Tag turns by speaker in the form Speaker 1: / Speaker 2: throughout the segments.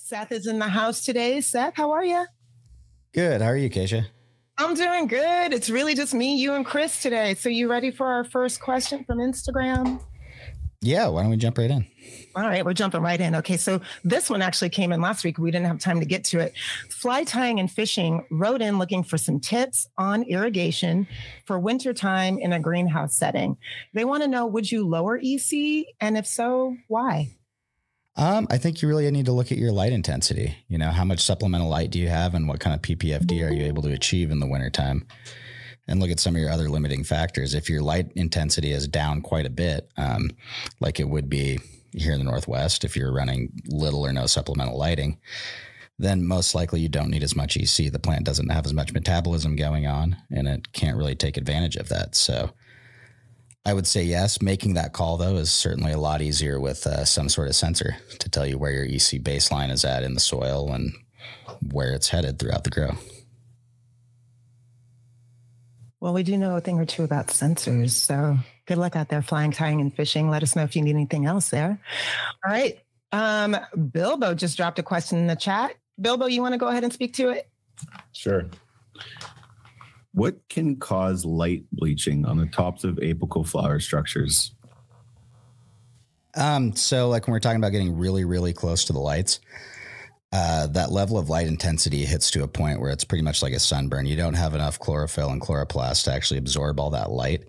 Speaker 1: Seth is in the house today. Seth, how are you?
Speaker 2: Good. How are you, Keisha?
Speaker 1: I'm doing good. It's really just me, you, and Chris today. So you ready for our first question from Instagram?
Speaker 2: Yeah, why don't we jump right in?
Speaker 1: All right, we're jumping right in. Okay, so this one actually came in last week. We didn't have time to get to it. Fly tying and fishing wrote in looking for some tips on irrigation for wintertime in a greenhouse setting. They want to know, would you lower EC? And if so, why?
Speaker 2: I think you really need to look at your light intensity. You know, how much supplemental light do you have and what kind of PPFD are you able to achieve in the wintertime? And look at some of your other limiting factors. If your light intensity is down quite a bit, like it would be here in the Northwest, if you're running little or no supplemental lighting, then most likely you don't need as much EC. The plant doesn't have as much metabolism going on, and it can't really take advantage of that. So I would say yes. Making that call, though, is certainly a lot easier with some sort of sensor to tell you where your EC baseline is at in the soil and where it's headed throughout the grow.
Speaker 1: Well, we do know a thing or two about sensors. So good luck out there flying, tying, and fishing. Let us know if you need anything else there. All right. Bilbo just dropped a question in the chat. Bilbo, you want to go ahead and speak to it?
Speaker 3: Sure. What can cause light bleaching on the tops of apical flower structures?
Speaker 2: So like when we're talking about getting really, really close to the lights, that level of light intensity hits to a point where it's pretty much like a sunburn. You don't have enough chlorophyll and chloroplast to actually absorb all that light,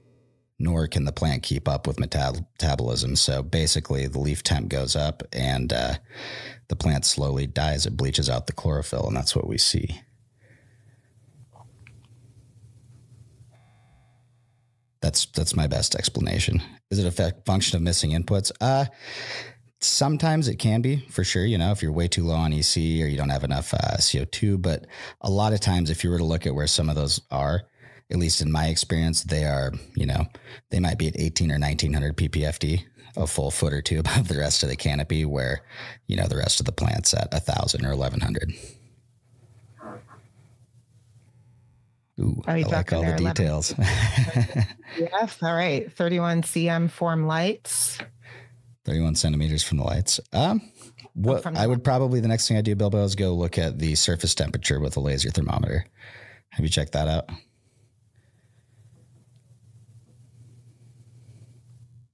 Speaker 2: nor can the plant keep up with metabolism. So basically the leaf temp goes up and the plant slowly dies. It bleaches out the chlorophyll, and that's what we see. That's my best explanation. Is it a function of missing inputs? Sometimes it can be, for sure, you know, if you're way too low on EC or you don't have enough CO2. But a lot of times, if you were to look at where some of those are, at least in my experience, they are, you know, they might be at 18 or 1900 ppfd, a full foot or two above the rest of the canopy, where, you know, the rest of the plant's at 1000 or 1100. Ooh, I like all the details.
Speaker 1: Yes. All right. 31 cm form lights.
Speaker 2: 31 centimeters from the lights. What I would probably, the next thing I do, Bilbo, is go look at the surface temperature with a laser thermometer. Have you checked that out?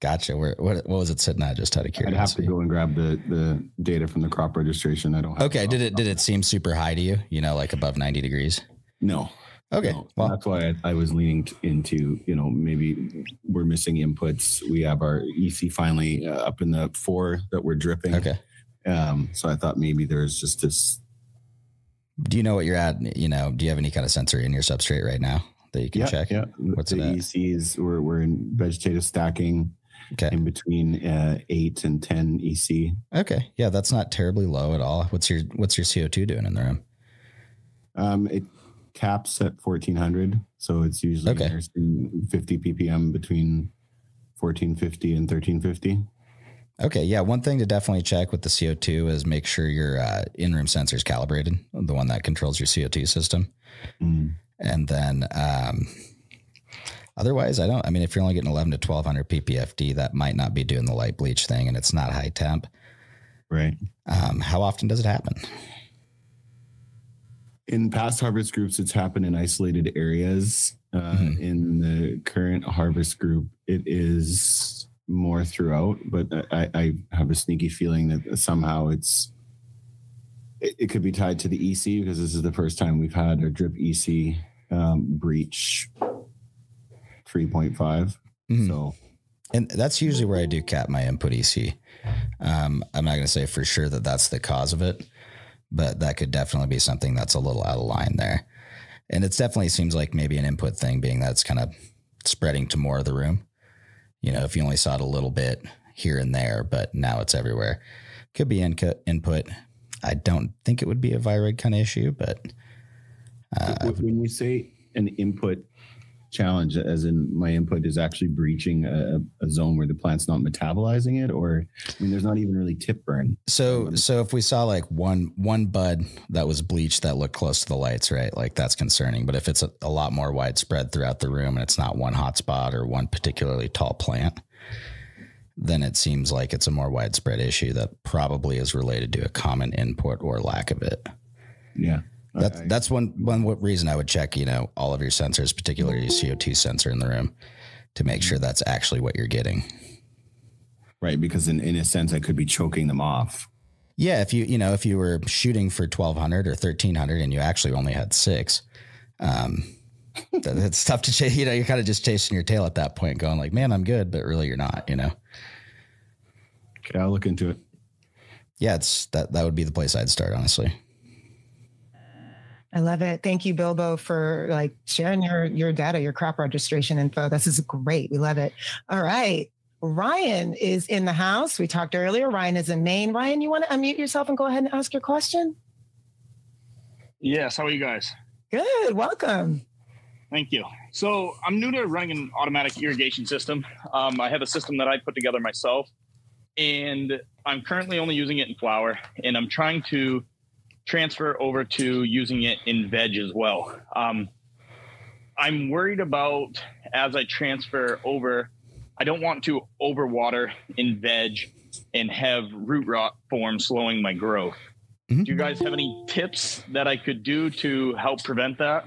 Speaker 2: Gotcha. What was it sitting at? Just out of curiosity.
Speaker 3: I'd have to go and grab the data from the crop registration. I don't have.
Speaker 2: Okay. Did it seem super high to you? You know, like above 90 degrees?
Speaker 3: No.
Speaker 2: Okay.
Speaker 3: No.
Speaker 2: Well,
Speaker 3: that's why I was leaning into, you know, maybe we're missing inputs. We have our EC finally up in the 4 that we're dripping.
Speaker 2: Okay.
Speaker 3: So I thought maybe there's just this.
Speaker 2: Do you know what you're at? You know, do you have any kind of sensor in your substrate right now that you can check?
Speaker 3: Yeah.
Speaker 2: What's
Speaker 3: the
Speaker 2: it at?
Speaker 3: ECs? We're in vegetative stacking.
Speaker 2: Okay.
Speaker 3: In between 8 and 10 EC.
Speaker 2: Okay. Yeah, that's not terribly low at all. What's your CO2 doing in the room?
Speaker 3: It caps at 1400, so it's usually 50 ppm between 1450 and 1350.
Speaker 2: Okay, yeah. One thing to definitely check with the CO2 is make sure your in-room sensor is calibrated, the one that controls your CO2 system. Mm. And then otherwise, I mean, if you're only getting 11 to 1200 ppfd, that might not be doing the light bleach thing, and it's not high temp.
Speaker 3: Right.
Speaker 2: How often does it happen?
Speaker 3: In past harvest groups, it's happened in isolated areas. In the current harvest group, it is more throughout, but I have a sneaky feeling that somehow it could be tied to the EC, because this is the first time we've had a drip EC breach 3.5. Mm-hmm. So,
Speaker 2: and that's usually where I do cap my input EC. I'm not going to say for sure that that's the cause of it, but that could definitely be something that's a little out of line there. And it definitely seems like maybe an input thing, being that it's kind of spreading to more of the room. You know, if you only saw it a little bit here and there, but now it's everywhere. Could be input. I don't think it would be a viroid kind of issue, but
Speaker 3: when you say an input challenge, as in my input is actually breaching a zone where the plant's not metabolizing it, or I mean, there's not even really tip burn.
Speaker 2: So if we saw like one bud that was bleached that looked close to the lights, right? Like that's concerning. But if it's a lot more widespread throughout the room and it's not one hot spot or one particularly tall plant, then it seems like it's a more widespread issue that probably is related to a common input or lack of it.
Speaker 3: Yeah.
Speaker 2: That's one reason I would check, all of your sensors, particularly your CO2 sensor in the room, to make sure that's actually what you're getting.
Speaker 3: Right. Because in a sense, I could be choking them off.
Speaker 2: Yeah. If you were shooting for 1,200 or 1,300 and you actually only had 6, it's tough to chase. You're kind of just chasing your tail at that point, going like, man, I'm good, but really you're not,
Speaker 3: Okay, I'll look into it.
Speaker 2: Yeah, that would be the place I'd start, honestly.
Speaker 1: I love it. Thank you, Bilbo, for sharing your data, your crop registration info. This is great. We love it. All right. Ryan is in the house. We talked earlier. Ryan is in Maine. Ryan, you want to unmute yourself and go ahead and ask your question?
Speaker 4: Yes. How are you guys?
Speaker 1: Good. Welcome.
Speaker 4: Thank you. So I'm new to running an automatic irrigation system. I have a system that I put together myself, and I'm currently only using it in flower, and I'm trying to transfer over to using it in veg as well. I'm worried about, as I transfer over, I don't want to overwater in veg and have root rot form slowing my growth. Mm-hmm. Do you guys have any tips that I could do to help prevent that?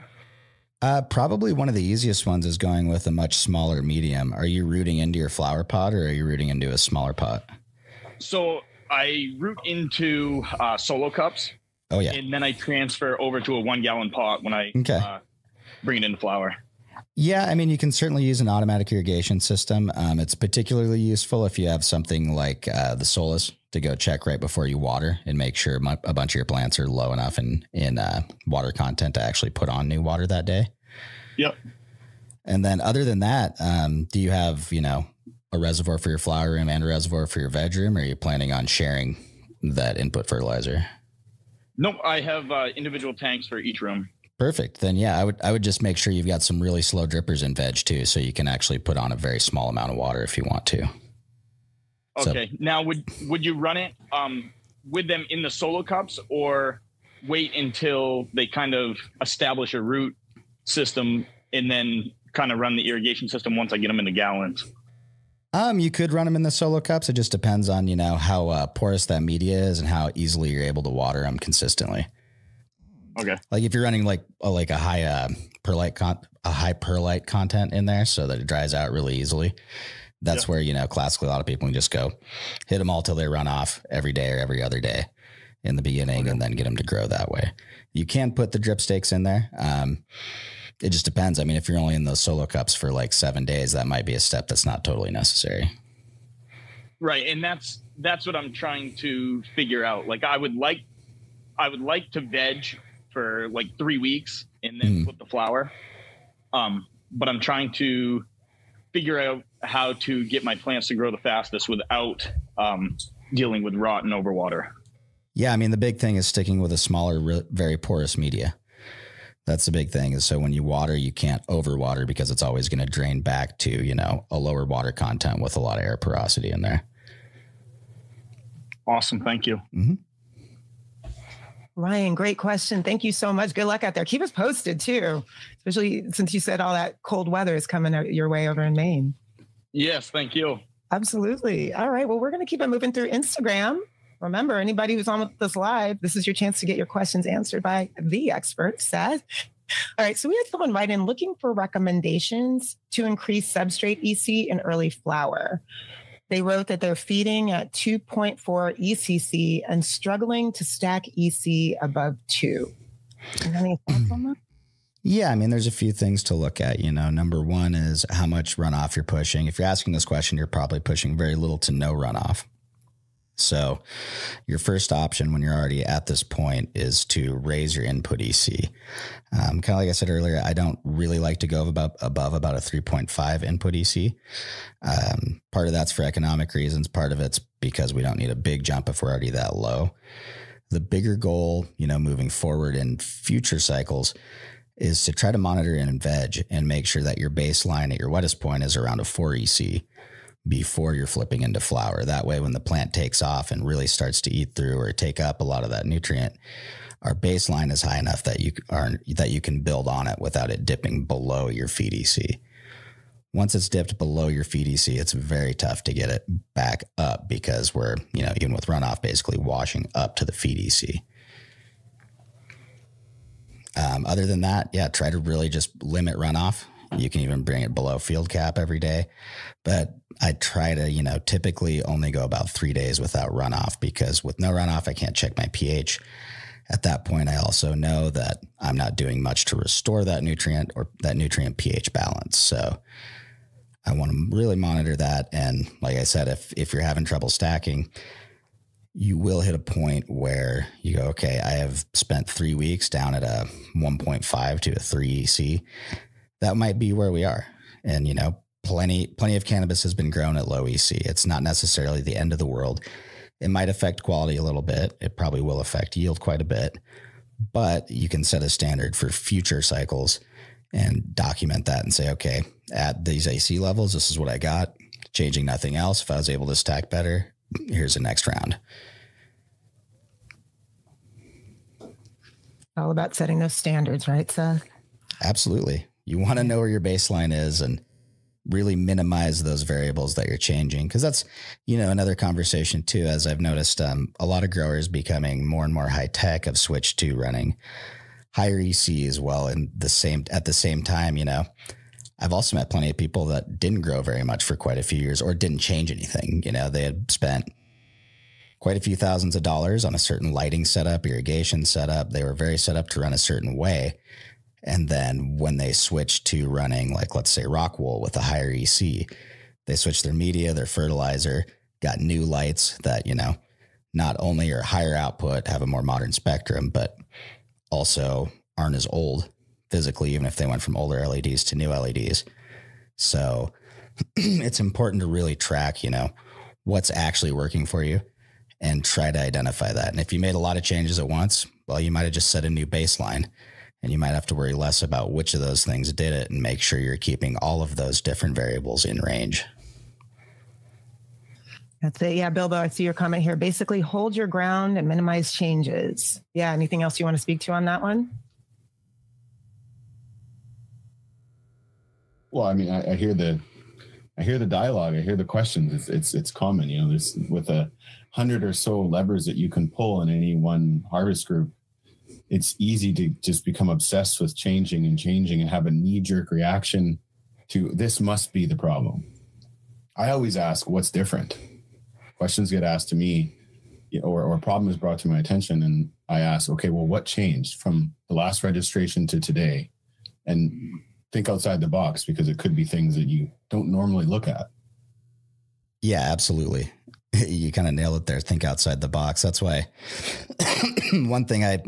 Speaker 2: Probably one of the easiest ones is going with a much smaller medium. Are you rooting into your flower pot, or are you rooting into a smaller pot?
Speaker 4: So I root into solo cups.
Speaker 2: Oh yeah.
Speaker 4: And then I transfer over to a 1 gallon pot when I bring it into flower.
Speaker 2: Yeah. I mean, you can certainly use an automatic irrigation system. It's particularly useful if you have something like the Solus to go check right before you water and make sure a bunch of your plants are low enough in water content to actually put on new water that day.
Speaker 4: Yep.
Speaker 2: And then other than that, do you have, a reservoir for your flower room and a reservoir for your veg room, or are you planning on sharing that input fertilizer?
Speaker 4: Nope. I have individual tanks for each room.
Speaker 2: Perfect. Then yeah, I would just make sure you've got some really slow drippers in veg too, so you can actually put on a very small amount of water if you want to.
Speaker 4: Okay. So, now would you run it with them in the solo cups, or wait until they kind of establish a root system and then kind of run the irrigation system once I get them in the gallons?
Speaker 2: You could run them in the solo cups. It just depends on, how porous that media is and how easily you're able to water them consistently.
Speaker 4: Okay.
Speaker 2: Like if you're running like a high perlite content in there so that it dries out really easily. That's where, classically a lot of people can just go hit them all till they run off every day or every other day in the beginning, and then get them to grow that way. You can put the drip stakes in there. It just depends. I mean, if you're only in those solo cups for 7 days, that might be a step that's not totally necessary.
Speaker 4: Right. And that's what I'm trying to figure out. I would like to veg for 3 weeks and then put the flower. But I'm trying to figure out how to get my plants to grow the fastest without dealing with rot and overwater.
Speaker 2: Yeah. I mean, the big thing is sticking with a smaller, very porous media. That's the big thing, is so when you water, you can't overwater because it's always going to drain back to, a lower water content with a lot of air porosity in there.
Speaker 4: Awesome. Thank you.
Speaker 2: Mm-hmm.
Speaker 1: Ryan, great question. Thank you so much. Good luck out there. Keep us posted too, especially since you said all that cold weather is coming your way over in Maine.
Speaker 4: Yes. Thank you.
Speaker 1: Absolutely. All right. Well, we're going to keep it moving through Instagram. Remember, anybody who's on with us live, this is your chance to get your questions answered by the expert, Seth. All right. So we had someone write in looking for recommendations to increase substrate EC in early flower. They wrote that they're feeding at 2.4 ECC and struggling to stack EC above 2. Any thoughts on that?
Speaker 2: Yeah, I mean, there's a few things to look at. Number one is how much runoff you're pushing. If you're asking this question, you're probably pushing very little to no runoff. So your first option when you're already at this point is to raise your input EC. Kind of like I said earlier, I don't really like to go above about a 3.5 input EC. Part of that's for economic reasons. Part of it's because we don't need a big jump if we're already that low. The bigger goal, moving forward in future cycles is to try to monitor in veg and make sure that your baseline at your wettest point is around a 4 EC. Before you're flipping into flower. That way, when the plant takes off and really starts to eat through or take up a lot of that nutrient, our baseline is high enough that you can build on it without it dipping below your feed EC. once it's dipped below your feed EC, it's very tough to get it back up because we're, even with runoff, basically washing up to the feed EC. Other than that, try to really just limit runoff. You can even bring it below field cap every day. But I try to, typically only go about 3 days without runoff, because with no runoff, I can't check my pH. At that point, I also know that I'm not doing much to restore that nutrient or that nutrient pH balance. So I want to really monitor that. And like I said, if you're having trouble stacking, you will hit a point where you go, okay, I have spent 3 weeks down at a 1.5 to a 3 EC. That might be where we are. And, plenty of cannabis has been grown at low EC. It's not necessarily the end of the world. It might affect quality a little bit. It probably will affect yield quite a bit, but you can set a standard for future cycles and document that and say, okay, at these AC levels, this is what I got. Changing nothing else. If I was able to stack better, here's the next round.
Speaker 1: All about setting those standards, right, Seth? Absolutely.
Speaker 2: You want to know where your baseline is and really minimize those variables that you're changing. Because that's, another conversation too, as I've noticed, a lot of growers becoming more and more high tech have switched to running higher EC as well. And at the same time, I've also met plenty of people that didn't grow very much for quite a few years or didn't change anything. They had spent quite a few thousands of dollars on a certain lighting setup, irrigation setup. They were very set up to run a certain way. And then when they switched to running, like, let's say rockwool with a higher EC, they switched their media, their fertilizer, got new lights that, not only are higher output, have a more modern spectrum, but also aren't as old physically, even if they went from older LEDs to new LEDs. So it's important to really track, what's actually working for you and try to identify that. And if you made a lot of changes at once, well, you might have just set a new baseline. And you might have to worry less about which of those things did it and make sure you're keeping all of those different variables in range.
Speaker 1: That's it. Yeah, Bilbo, I see your comment here. Basically, hold your ground and minimize changes. Yeah, anything else you want to speak to on that one?
Speaker 3: Well, I mean, I hear the dialogue. I hear the questions. It's common. There's with 100 or so levers that you can pull in any one harvest group. It's easy to just become obsessed with changing and have a knee-jerk reaction to this must be the problem. I always ask, what's different? Questions get asked to me, or a problem is brought to my attention, and I ask, okay, well, what changed from the last registration to today? And think outside the box, because it could be things that you don't normally look at.
Speaker 2: Yeah, absolutely. You kind of nailed it there. Think outside the box. That's why one thing I,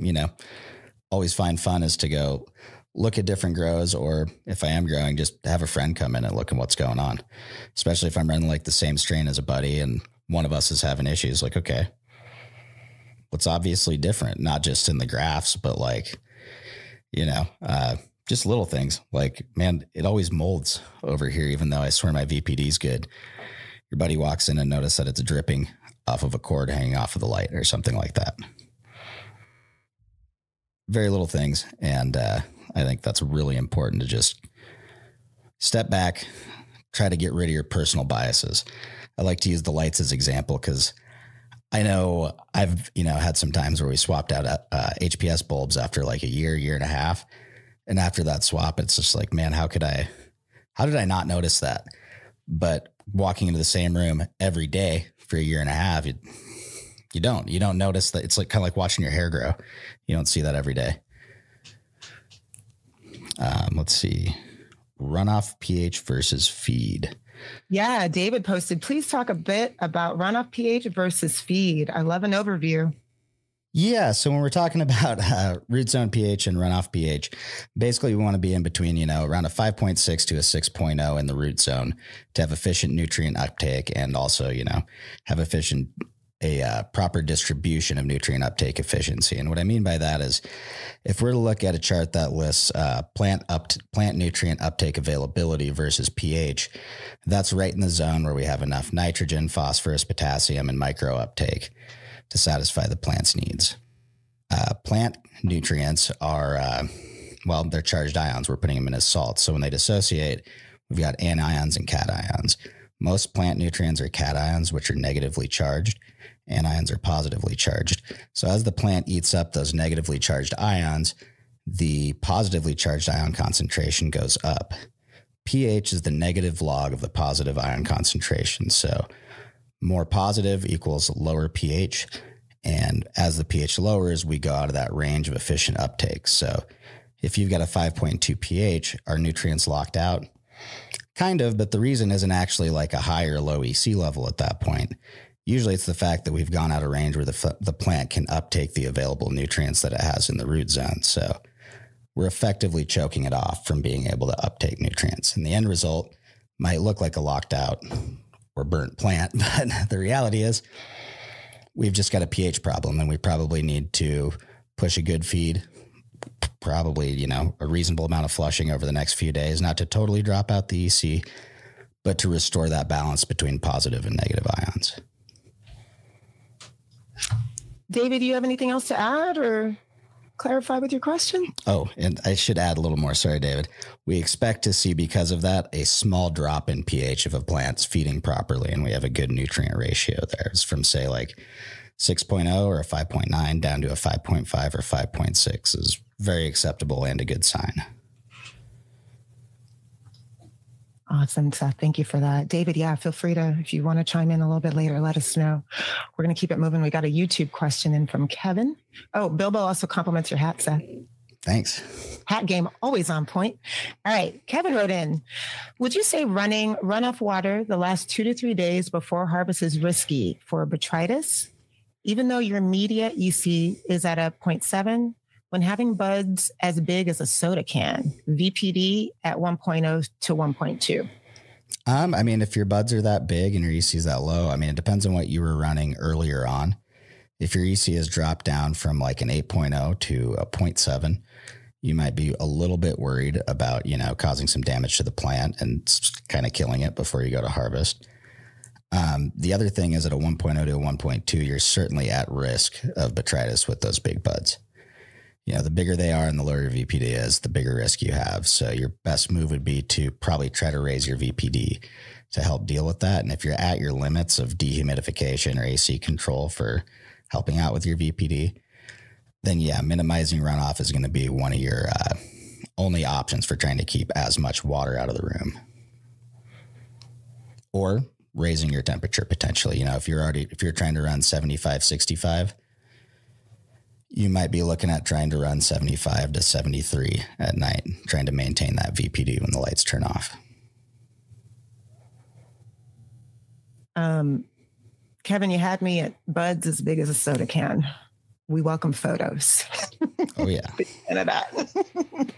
Speaker 2: always find fun is to go look at different grows, or if I am growing, just have a friend come in and look at what's going on, especially if I'm running like the same strain as a buddy and one of us is having issues. Like, okay, what's obviously different, not just in the graphs, but like, just little things like, man, it always molds over here, even though I swear my VPD is good. Your buddy walks in and notice that it's dripping off of a cord hanging off of the light or something like that. Very little things. And I think that's really important to just step back, try to get rid of your personal biases. I like to use the lights as example because I know I've, had some times where we swapped out HPS bulbs after like a year and a half. And after that swap, it's just like, man, how did I not notice that? But walking into the same room every day for a year and a half, you don't notice that. It's like kind of like watching your hair grow. You don't see that every day. Let's see. Runoff pH versus feed.
Speaker 1: Yeah, David posted, please talk a bit about runoff pH versus feed. I love an overview.
Speaker 2: Yeah. So when we're talking about root zone pH and runoff pH, basically we want to be in between, around a 5.6 to a 6.0 in the root zone to have efficient nutrient uptake and also, have a proper distribution of nutrient uptake efficiency. And what I mean by that is if we're to look at a chart that lists plant nutrient uptake availability versus pH, that's right in the zone where we have enough nitrogen, phosphorus, potassium, and micro uptake to satisfy the plant's needs. Plant nutrients are, they're charged ions. We're putting them in as salts. So when they dissociate, we've got anions and cations. Most plant nutrients are cations, which are negatively charged. Anions are positively charged. So as the plant eats up those negatively charged ions, the positively charged ion concentration goes up. pH is the negative log of the positive ion concentration. So more positive equals lower pH. And as the pH lowers, we go out of that range of efficient uptake. So if you've got a 5.2 pH, are nutrients locked out? Kind of, but the reason isn't actually like a high or low EC level at that point. Usually it's the fact that we've gone out of range where the plant can uptake the available nutrients that it has in the root zone. So we're effectively choking it off from being able to uptake nutrients. And the end result might look like a locked out or burnt plant, but the reality is we've just got a pH problem, and we probably need to push a good feed, probably, a reasonable amount of flushing over the next few days, not to totally drop out the EC, but to restore that balance between positive and negative ions.
Speaker 1: David, do you have anything else to add or clarify with your question?
Speaker 2: Oh, and I should add a little more. Sorry, David. We expect to see, because of that, a small drop in pH if a plant's feeding properly, and we have a good nutrient ratio there. It's from, say, like 6.0 or a 5.9 down to a 5.5 or 5.6 is very acceptable and a good sign.
Speaker 1: Awesome, Seth. Thank you for that. David, feel free to, if you want to chime in a little bit later, let us know. We're going to keep it moving. We got a YouTube question in from Kevin. Oh, Bilbo also compliments your hat, Seth.
Speaker 2: Thanks.
Speaker 1: Hat game, always on point. All right. Kevin wrote in, would you say running runoff water the last 2 to 3 days before harvest is risky for botrytis, even though your immediate EC is at a 0.7? When having buds as big as a soda can, VPD at 1.0 to 1.2.
Speaker 2: I mean, if your buds are that big and your EC is that low, it depends on what you were running earlier on. If your EC has dropped down from like an 8.0 to a 0.7, you might be a little bit worried about, causing some damage to the plant and kind of killing it before you go to harvest. The other thing is at a 1.0 to a 1.2, you're certainly at risk of botrytis with those big buds. The bigger they are and the lower your VPD is, the bigger risk you have. So your best move would be to probably try to raise your VPD to help deal with that. And if you're at your limits of dehumidification or AC control for helping out with your VPD, then minimizing runoff is going to be one of your only options for trying to keep as much water out of the room. Or raising your temperature potentially. If you're trying to run 75, 65, you might be looking at trying to run 75 to 73 at night, trying to maintain that VPD when the lights turn off.
Speaker 1: Kevin, you had me at buds as big as a soda can. We welcome photos.
Speaker 2: Oh, yeah.
Speaker 1: Into that.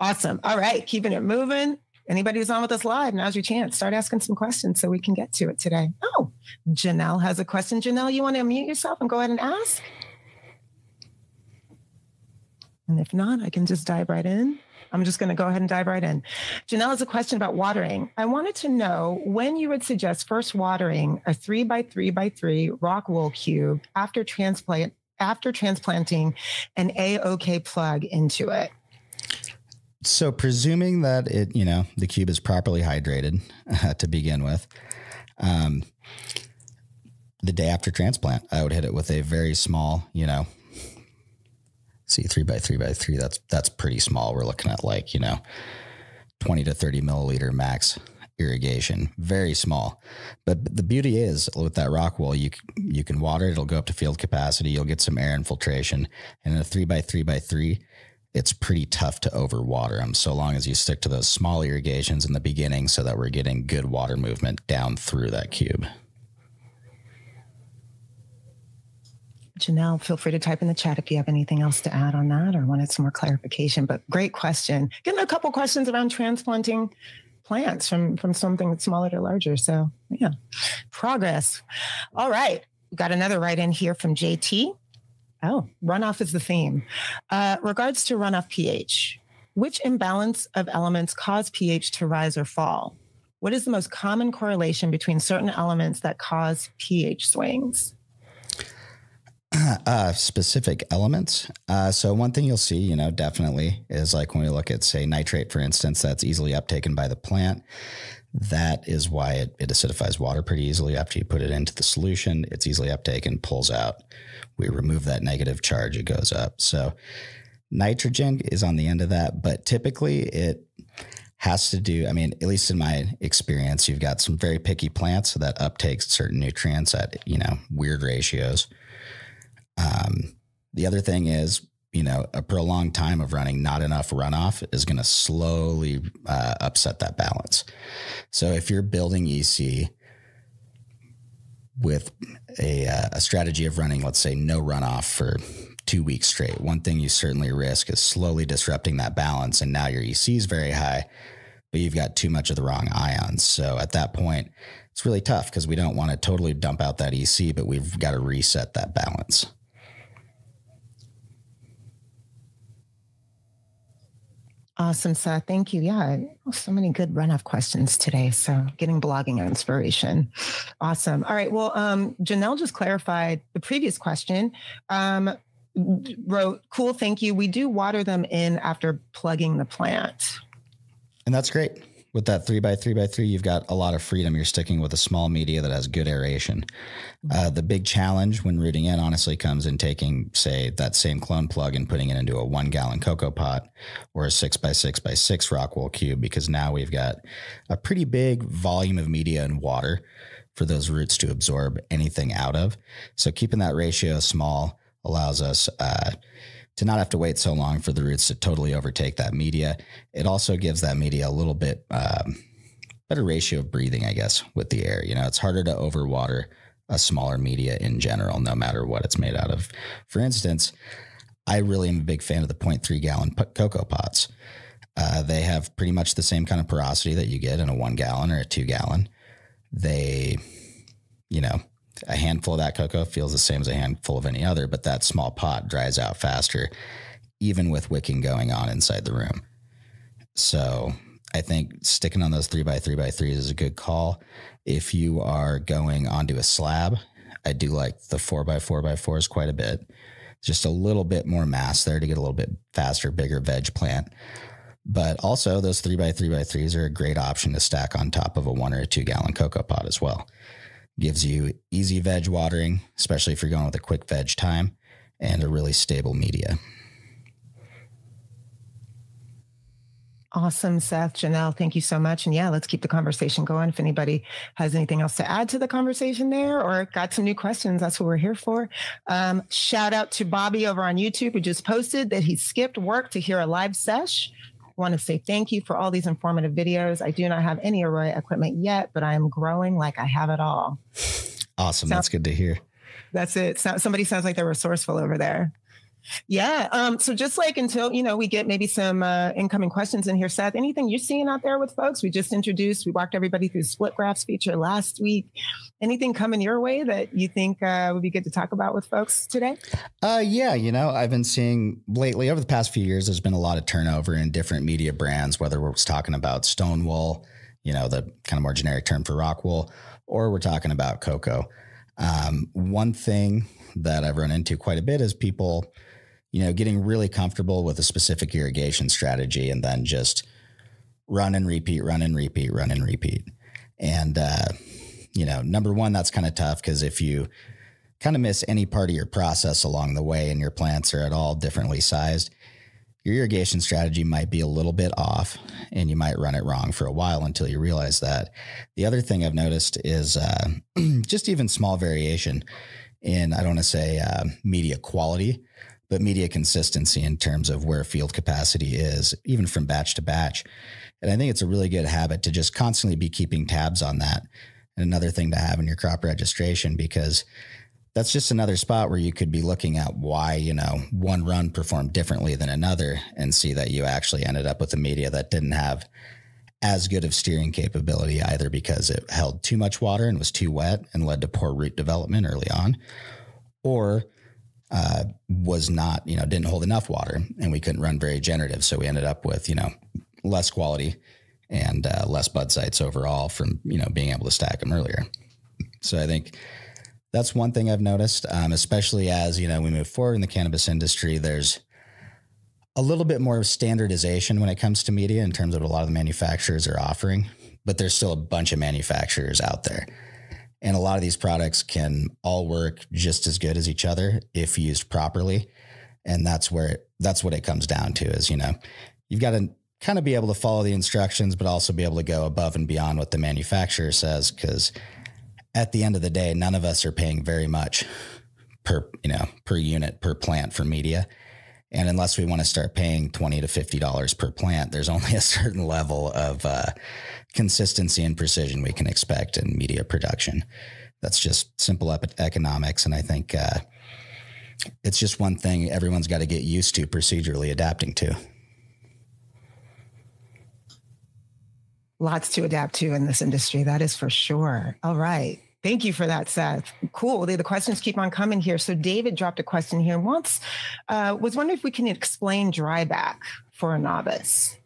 Speaker 1: Awesome. All right. Keeping it moving. Anybody who's on with us live, now's your chance. Start asking some questions so we can get to it today. Oh, Janelle has a question. Janelle, you want to unmute yourself and go ahead and ask? And if not, I can just dive right in. I'm just going to go ahead and dive right in. Janelle has a question about watering. I wanted to know when you would suggest first watering a 3x3x3 rock wool cube after transplanting an AOK plug into it.
Speaker 2: So presuming that the cube is properly hydrated to begin with, the day after transplant, I would hit it with a very small, see 3x3x3, that's pretty small. We're looking at 20 to 30 milliliter max irrigation, very small. But the beauty is with that rock wool, you can water it. It'll go up to field capacity. You'll get some air infiltration. And in a 3x3x3, it's pretty tough to overwater them so long as you stick to those small irrigations in the beginning so that we're getting good water movement down through that cube.
Speaker 1: Janelle, feel free to type in the chat if you have anything else to add on that or wanted some more clarification, but great question. Getting a couple questions around transplanting plants from something that's smaller to larger. So progress. All right. We got another write-in here from JT. Oh, runoff is the theme. Regards to runoff pH, which imbalance of elements cause pH to rise or fall? What is the most common correlation between certain elements that cause pH swings?
Speaker 2: Specific elements. So one thing you'll see, definitely is like when we look at, say, nitrate, for instance, that's easily uptaken by the plant. That is why it acidifies water pretty easily. After you put it into the solution, it's easily uptaken, pulls out. We remove that negative charge, it goes up. So nitrogen is on the end of that, but typically it has to do, at least in my experience, you've got some very picky plants that uptake certain nutrients at, weird ratios. The other thing is, a prolonged time of running not enough runoff is going to slowly upset that balance. So if you're building EC with a strategy of running, let's say, no runoff for 2 weeks straight, one thing you certainly risk is slowly disrupting that balance. And now your EC is very high, but you've got too much of the wrong ions. So at that point, it's really tough because we don't want to totally dump out that EC, but we've got to reset that balance.
Speaker 1: Awesome, Seth. Thank you. Yeah, so many good runoff questions today. So getting blogging inspiration. Awesome. All right. Well, Janelle just clarified the previous question. Wrote, cool, thank you. We do water them in after plugging the plant.
Speaker 2: And that's great. With that 3x3x3, you've got a lot of freedom. You're sticking with a small media that has good aeration. The big challenge when rooting in honestly comes in taking, say, that same clone plug and putting it into a 1 gallon coco pot or a 6x6x6 rockwool cube, because now we've got a pretty big volume of media and water for those roots to absorb anything out of. So keeping that ratio small allows us to not have to wait so long for the roots to totally overtake that media. It also gives that media a little bit better ratio of breathing, I guess, with the air. It's harder to overwater a smaller media in general, no matter what it's made out of. For instance, I really am a big fan of the 0.3 gallon coco pots. They have pretty much the same kind of porosity that you get in a 1 gallon or a 2 gallon. They, a handful of that cocoa feels the same as a handful of any other, but that small pot dries out faster, even with wicking going on inside the room. So I think sticking on those 3x3x3s is a good call. If you are going onto a slab, I do like the 4x4x4s quite a bit. Just a little bit more mass there to get a little bit faster, bigger veg plant. But also those 3x3x3s are a great option to stack on top of a 1 or a 2 gallon coco pot as well. Gives you easy veg watering, especially if you're going with a quick veg time, and a really stable media.
Speaker 1: Awesome, Seth. Janelle, thank you so much. And yeah, let's keep the conversation going. If anybody has anything else to add to the conversation there or got some new questions, that's what we're here for. Shout out to Bobby over on YouTube, who just posted that he skipped work to hear a live sesh. Want to say thank you for all these informative videos. I do not have any AROYA equipment yet, but I am growing like I have it all.
Speaker 2: Awesome. That's good to hear.
Speaker 1: That's it. Somebody sounds like they're resourceful over there. Yeah. So just like until, we get maybe some incoming questions in here, Seth, anything you're seeing out there with folks? We walked everybody through split graphs feature last week. Anything coming your way that you think would be good to talk about with folks today?
Speaker 2: Yeah. I've been seeing lately over the past few years, there's been a lot of turnover in different media brands, whether we're talking about stone wool, the kind of more generic term for rock wool, or we're talking about coco. One thing that I've run into quite a bit is people, getting really comfortable with a specific irrigation strategy and then just run and repeat. And, number one, that's kind of tough because if you kind of miss any part of your process along the way and your plants are at all differently sized, your irrigation strategy might be a little bit off and you might run it wrong for a while until you realize that. The other thing I've noticed is just even small variation in, I don't want to say media quality, but media consistency in terms of where field capacity is, even from batch to batch. And I think it's a really good habit to just constantly be keeping tabs on that. And another thing to have in your crop registration, because that's just another spot where you could be looking at why, one run performed differently than another and see that you actually ended up with a media that didn't have as good of steering capability, either because it held too much water and was too wet and led to poor root development early on, or was not, didn't hold enough water and we couldn't run very generative. So we ended up with, less quality and less bud sites overall from, being able to stack them earlier. So I think That's one thing I've noticed, especially as, we move forward in the cannabis industry. There's a little bit more standardization when it comes to media in terms of what a lot of the manufacturers are offering, but there's still a bunch of manufacturers out there. And a lot of these products can all work just as good as each other if used properly. And that's what it comes down to is, you've got to kind of be able to follow the instructions, but also be able to go above and beyond what the manufacturer says. Because at the end of the day, none of us are paying very much per unit, per plant for media. And unless we want to start paying $20 to $50 per plant, there's only a certain level of consistency and precision we can expect in media production. That's just simple economics. And I think it's just one thing everyone's got to get used to procedurally adapting to.
Speaker 1: Lots to adapt to in this industry. That is for sure. All right. Thank you for that, Seth. Cool. The questions keep on coming here. So David dropped a question here once. Was wondering if we can explain dryback for a novice.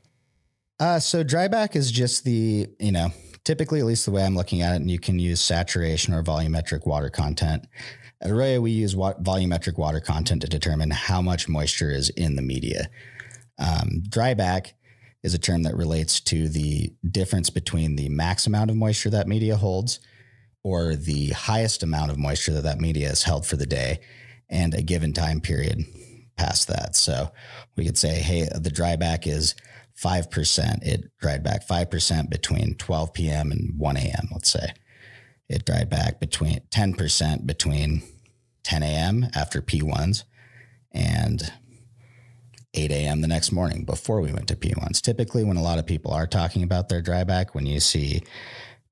Speaker 2: So dryback is just typically, at least the way I'm looking at it, and you can use saturation or volumetric water content. At AROYA, we use volumetric water content to determine how much moisture is in the media. Dryback is a term that relates to the difference between the max amount of moisture that media holds or the highest amount of moisture that media has held for the day and a given time period past that. So we could say, hey, the dryback is 5%. It dried back 5% between 12 p.m. and 1 a.m., let's say. It dried back between 10% between 10 a.m. after P1s and 8 a.m. the next morning before we went to P1s. Typically, when a lot of people are talking about their dryback, when you see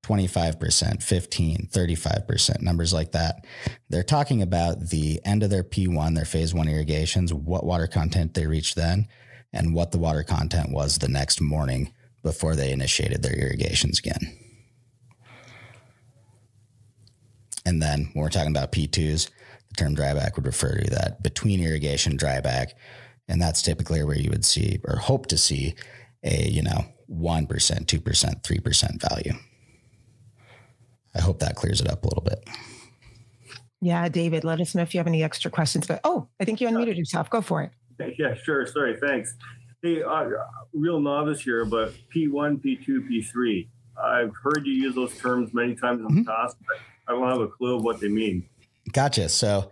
Speaker 2: 25%, 15, 35%, numbers like that, they're talking about the end of their P1, their phase 1 irrigations, what water content they reached then, and what the water content was the next morning before they initiated their irrigations again. And then when we're talking about P2s, the term dryback would refer to that between irrigation dryback. And that's typically where you would see or hope to see a, 1%, 2%, 3% value. I hope that clears it up a little bit.
Speaker 1: Yeah, David, let us know if you have any extra questions. But I think you unmuted yourself. Go for it.
Speaker 5: Yeah, sure. Sorry, thanks. Hey, real novice here, but P1, P2, P3. I've heard you use those terms many times in the past, but I don't have a clue of what they mean.
Speaker 2: Gotcha. So,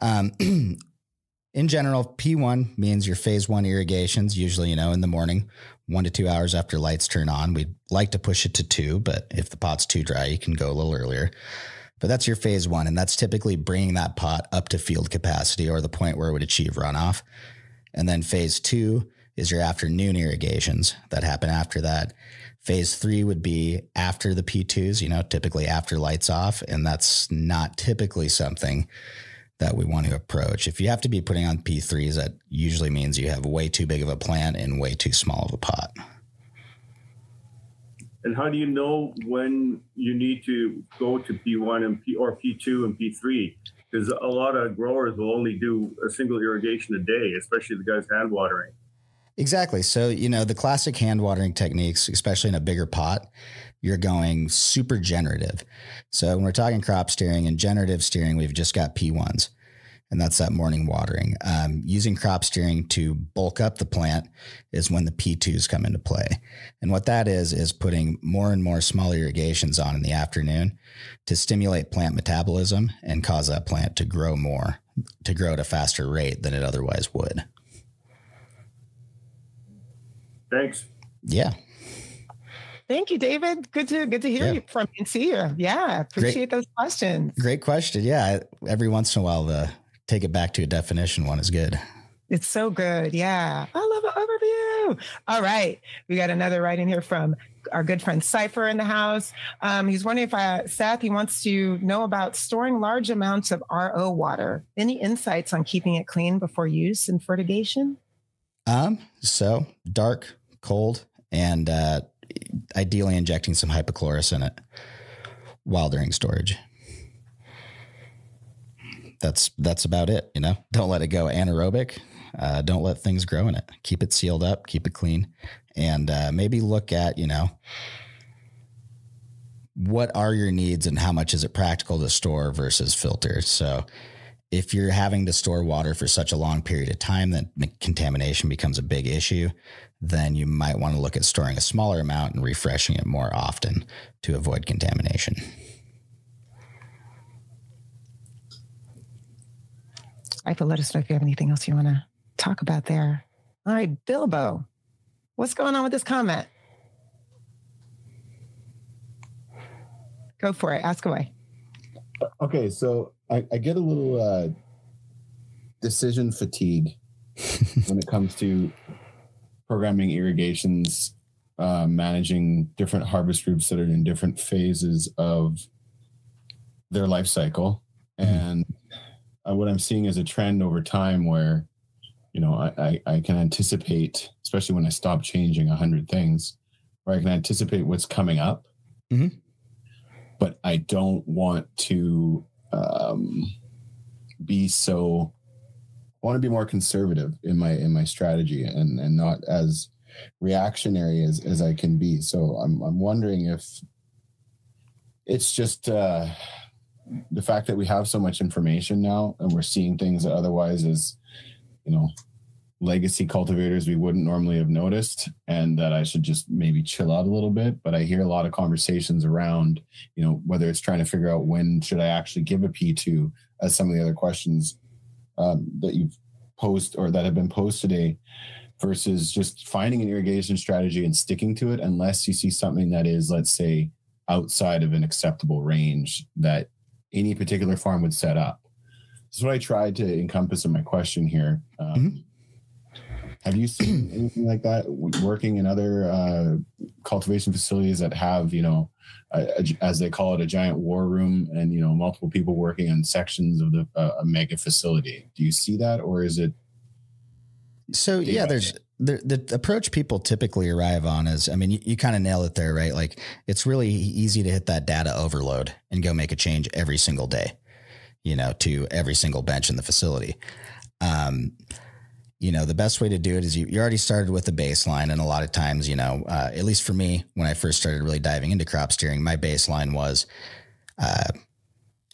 Speaker 2: in general, P1 means your phase 1 irrigations, usually, in the morning, 1 to 2 hours after lights turn on. We'd like to push it to 2, but if the pot's too dry, you can go a little earlier. But that's your phase 1, and that's typically bringing that pot up to field capacity or the point where it would achieve runoff. And then phase 2 is your afternoon irrigations that happen after that. Phase 3 would be after the P2s, typically after lights off, and that's not typically something that we want to approach. If you have to be putting on P3s, that usually means you have way too big of a plant and way too small of a pot.
Speaker 5: And how do you know when you need to go to P1 or P2 and P3? Because a lot of growers will only do a single irrigation a day, especially the guys hand watering.
Speaker 2: Exactly. So, the classic hand watering techniques, especially in a bigger pot, you're going super generative. So when we're talking crop steering and generative steering, we've just got P1s, and that's that morning watering. Using crop steering to bulk up the plant is when the P2s come into play. And what that is putting more and more small irrigations on in the afternoon to stimulate plant metabolism and cause that plant to grow at a faster rate than it otherwise would.
Speaker 5: Thanks.
Speaker 2: Yeah.
Speaker 1: Thank you, David. Good to hear you from you and see you. Yeah, appreciate those questions.
Speaker 2: Great question. Yeah, every once in a while, take it back to a definition one is good.
Speaker 1: It's so good. Yeah, I love an overview. All right, we got another writing here from our good friend Cypher in the house. He's wondering if Seth, he wants to know about storing large amounts of RO water. Any insights on keeping it clean before use and fertigation?
Speaker 2: So dark, cold, and ideally injecting some hypochlorous in it while during storage. That's about it. Don't let it go anaerobic. Don't let things grow in it. Keep it sealed up, keep it clean, and maybe look at, what are your needs and how much is it practical to store versus filter? So if you're having to store water for such a long period of time that contamination becomes a big issue, then you might want to look at storing a smaller amount and refreshing it more often to avoid contamination.
Speaker 1: Eiffel, let us know if you have anything else you want to talk about there. All right, Bilbo, what's going on with this comment? Go for it. Ask away.
Speaker 3: Okay, so I get a little decision fatigue when it comes to programming irrigations, managing different harvest groups that are in different phases of their life cycle. And what I'm seeing is a trend over time where, you know, I can anticipate, especially when I stop changing 100 things, where I can anticipate what's coming up. Mm-hmm. But I don't want to be so. I want to be more conservative in my strategy and not as reactionary as I can be. So I'm wondering if it's just the fact that we have so much information now and we're seeing things that otherwise as, you know, legacy cultivators we wouldn't normally have noticed, and that I should just maybe chill out a little bit. But I hear a lot of conversations around, you know, whether it's trying to figure out when should I actually give a P2, as some of the other questions that you've posed or that have been posed today, versus just finding an irrigation strategy and sticking to it unless you see something that is, let's say, outside of an acceptable range that any particular farm would set up. This is what I tried to encompass in my question here. Have you seen anything like that working in other cultivation facilities that have, you know, as they call it, a giant war room and, you know, multiple people working on sections of a mega facility? Do you see that, or is it?
Speaker 2: So yeah, there's the approach people typically arrive on is, I mean, you kind of nailed it there, right? Like, it's really easy to hit that data overload and go make a change every single day, you know, to every single bench in the facility. You know, the best way to do it is you already started with the baseline. And a lot of times, you know, at least for me, when I first started really diving into crop steering, my baseline was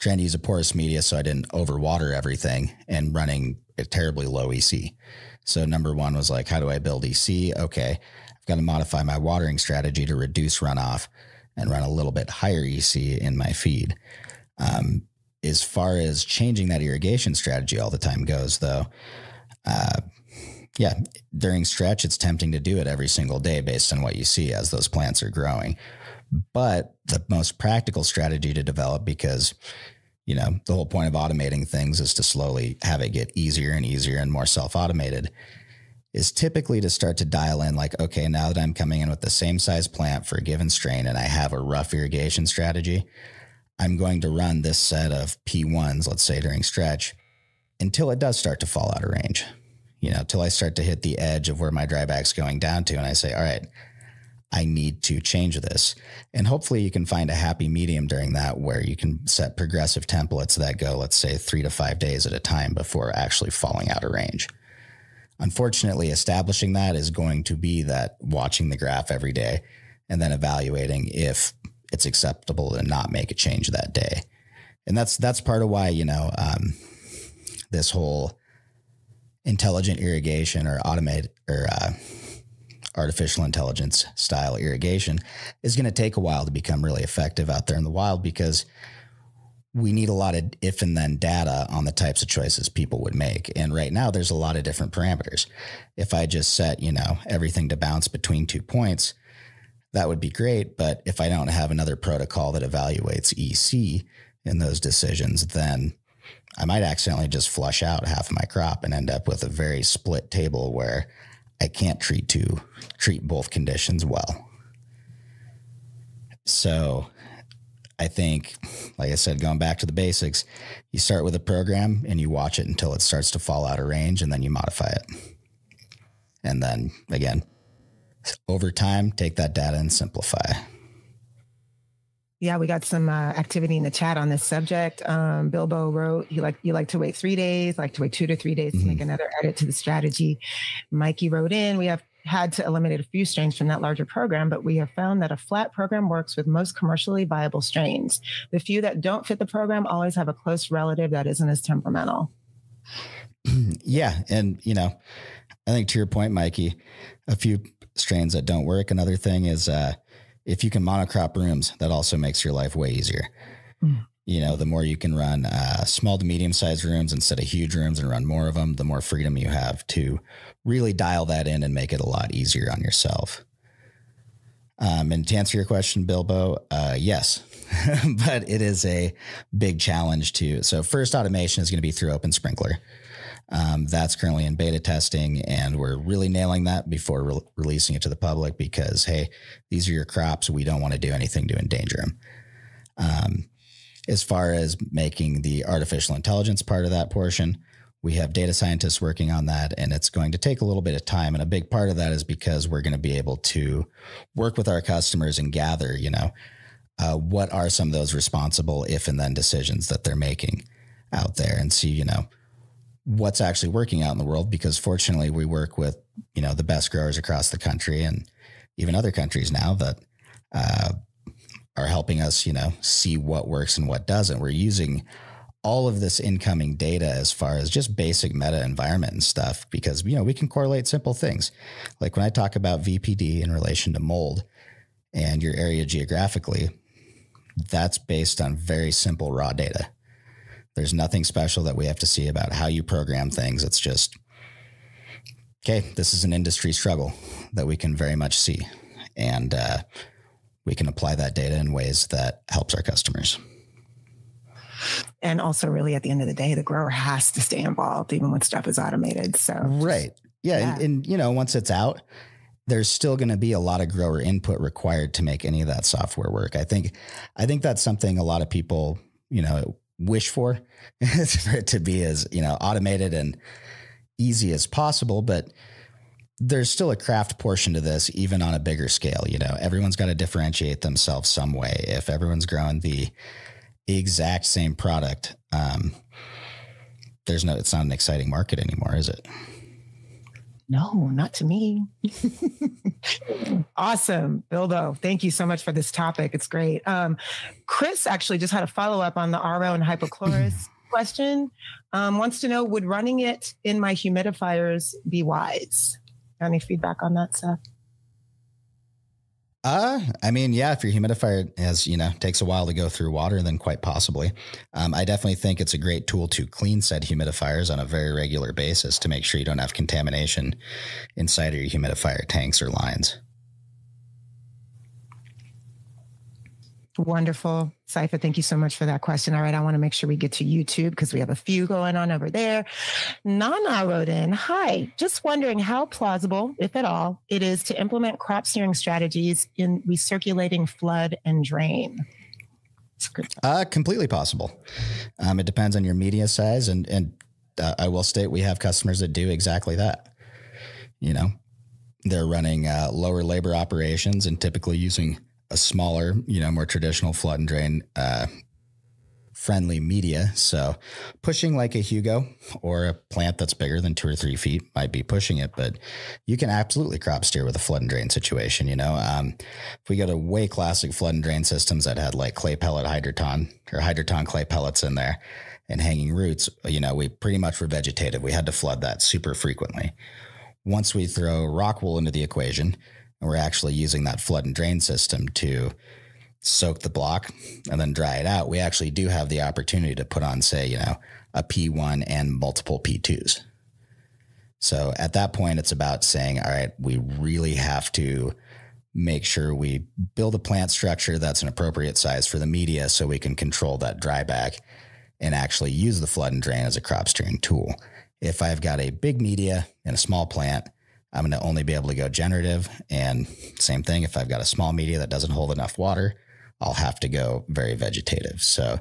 Speaker 2: trying to use a porous media so I didn't overwater everything and running a terribly low EC. So number one was like, how do I build EC? Okay, I've got to modify my watering strategy to reduce runoff and run a little bit higher EC in my feed. As far as changing that irrigation strategy all the time goes, though, yeah, during stretch, it's tempting to do it every single day based on what you see as those plants are growing. But the most practical strategy to develop, because, you know, the whole point of automating things is to slowly have it get easier and easier and more self-automated, is typically to start to dial in like, okay, now that I'm coming in with the same size plant for a given strain and I have a rough irrigation strategy, I'm going to run this set of P1s, let's say during stretch, until it does start to fall out of range, you know, till I start to hit the edge of where my dryback's going down to. And I say, all right, I need to change this. And hopefully you can find a happy medium during that where you can set progressive templates that go, let's say 3 to 5 days at a time before actually falling out of range. Unfortunately, establishing that is going to be that watching the graph every day and then evaluating if it's acceptable to not make a change that day. And that's part of why, you know, this whole intelligent irrigation or automated or artificial intelligence style irrigation is going to take a while to become really effective out there in the wild, because we need a lot of if and then data on the types of choices people would make. And right now there's a lot of different parameters. If I just set, you know, everything to bounce between 2 points, that would be great. But if I don't have another protocol that evaluates EC in those decisions, then I might accidentally just flush out half of my crop and end up with a very split table where I can't treat both conditions well. So I think, like I said, going back to the basics, you start with a program and you watch it until it starts to fall out of range, and then you modify it. And then again, over time, take that data and simplify.
Speaker 1: Yeah, we got some activity in the chat on this subject. Bilbo wrote, you like to wait 3 days, like to wait 2 to 3 days to make another edit to the strategy. Mikey wrote in, we have had to eliminate a few strains from that larger program, but we have found that a flat program works with most commercially viable strains. The few that don't fit the program always have a close relative that isn't as temperamental.
Speaker 2: Yeah. And, I think to your point, Mikey, a few strains that don't work. Another thing is if you can monocrop rooms, that also makes your life way easier. The more you can run small to medium sized rooms instead of huge rooms and run more of them, the more freedom you have to really dial that in and make it a lot easier on yourself. And to answer your question, Bilbo, yes, but it is a big challenge too. So first automation is going to be through Open Sprinkler. That's currently in beta testing, and we're really nailing that before releasing it to the public because, hey, these are your crops. We don't want to do anything to endanger them. As far as making the artificial intelligence part of that portion, we have data scientists working on that, and it's going to take a little bit of time. And a big part of that is because we're going to be able to work with our customers and gather, what are some of those responsible if and then decisions that they're making out there and see, what's actually working out in the world. Because fortunately we work with, the best growers across the country and even other countries now that, are helping us, see what works and what doesn't. We're using all of this incoming data as far as just basic meta environment and stuff, because, we can correlate simple things. Like when I talk about VPD in relation to mold and your area geographically, that's based on very simple raw data. There's nothing special that we have to see about how you program things. It's just, okay, this is an industry struggle that we can very much see. And, we can apply that data in ways that helps our customers.
Speaker 1: And also really at the end of the day, the grower has to stay involved even when stuff is automated. So
Speaker 2: right. Yeah. And once it's out, there's still going to be a lot of grower input required to make any of that software work. I think that's something a lot of people, wish for it to be as, automated and easy as possible, but there's still a craft portion to this, even on a bigger scale. Everyone's got to differentiate themselves some way. If everyone's growing the exact same product, it's not an exciting market anymore, is it?
Speaker 1: No, not to me. Awesome. Bilbo, thank you so much for this topic. It's great. Chris actually just had a follow-up on the RO and hypochlorous question. Wants to know, would running it in my humidifiers be wise? Any feedback on that, Seth?
Speaker 2: If your humidifier has, takes a while to go through water, then quite possibly. I definitely think it's a great tool to clean said humidifiers on a very regular basis to make sure you don't have contamination inside of your humidifier tanks or lines.
Speaker 1: Wonderful. Cypher, thank you so much for that question. All right, I want to make sure we get to YouTube because we have a few going on over there. Nana wrote in, hi, just wondering how plausible, if at all, it is to implement crop steering strategies in recirculating flood and drain.
Speaker 2: Completely possible. It depends on your media size. And I will state we have customers that do exactly that. They're running lower labor operations and typically using a smaller, more traditional flood and drain friendly media. So pushing like a Hugo or a plant that's bigger than 2 or 3 feet might be pushing it, but you can absolutely crop steer with a flood and drain situation. If we go to way classic flood and drain systems that had like clay pellet hydroton or hydroton clay pellets in there and hanging roots, we pretty much were vegetative. We had to flood that super frequently. Once we throw rockwool into the equation, and we're actually using that flood and drain system to soak the block and then dry it out, we actually do have the opportunity to put on, say, a P1 and multiple P2s. So at that point, it's about saying, all right, we really have to make sure we build a plant structure that's an appropriate size for the media so we can control that dryback and actually use the flood and drain as a crop steering tool. If I've got a big media and a small plant, I'm going to only be able to go generative. And same thing, if I've got a small media that doesn't hold enough water, I'll have to go very vegetative. So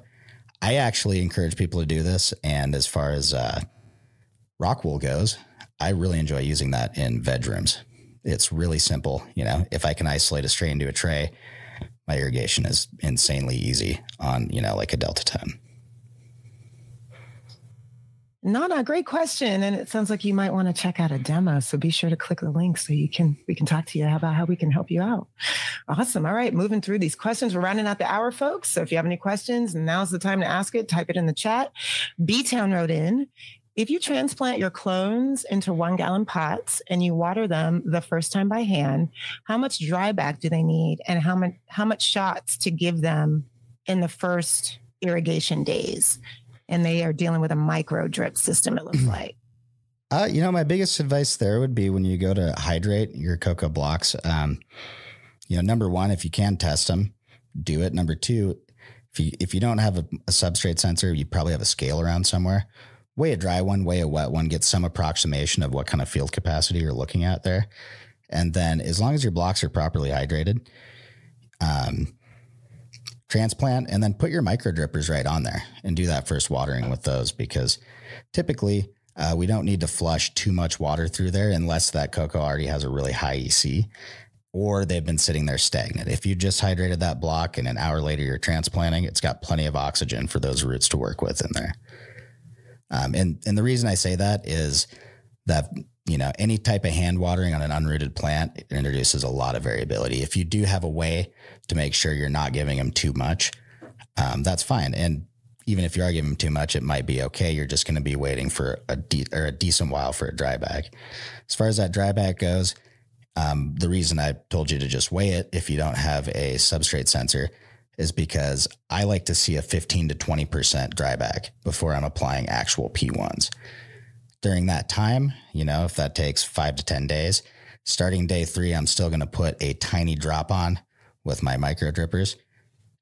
Speaker 2: I actually encourage people to do this. And as far as rockwool goes, I really enjoy using that in veg rooms. It's really simple. If I can isolate a strain to a tray, my irrigation is insanely easy on, like a Delta 10.
Speaker 1: No, great question. And it sounds like you might want to check out a demo. So be sure to click the link so we can talk to you about how we can help you out. Awesome. All right. Moving through these questions. We're rounding out the hour, folks. So if you have any questions, now's the time to ask it. Type it in the chat. B-Town wrote in, if you transplant your clones into 1 gallon pots and you water them the first time by hand, how much dryback do they need and how much shots to give them in the first irrigation days? And they are dealing with a micro drip system, it looks like.
Speaker 2: My biggest advice there would be when you go to hydrate your coco blocks, number one, if you can test them, do it. Number two, if you don't have a substrate sensor, you probably have a scale around somewhere. Weigh a dry one, weigh a wet one, get some approximation of what kind of field capacity you're looking at there. And then as long as your blocks are properly hydrated, transplant, and then put your micro drippers right on there and do that first watering with those, because typically we don't need to flush too much water through there unless that coco already has a really high EC or they've been sitting there stagnant. If you just hydrated that block and an hour later you're transplanting, it's got plenty of oxygen for those roots to work with in there. And the reason I say that is that, any type of hand watering on an unrooted plant introduces a lot of variability. If you do have a way to make sure you're not giving them too much, that's fine. And even if you are giving them too much, it might be okay. You're just going to be waiting for a decent while for a dry bag. As far as that dry bag goes, the reason I told you to just weigh it if you don't have a substrate sensor is because I like to see a 15 to 20% dry bag before I'm applying actual P1s. During that time, if that takes 5 to 10 days, starting day 3, I'm still going to put a tiny drop on with my micro drippers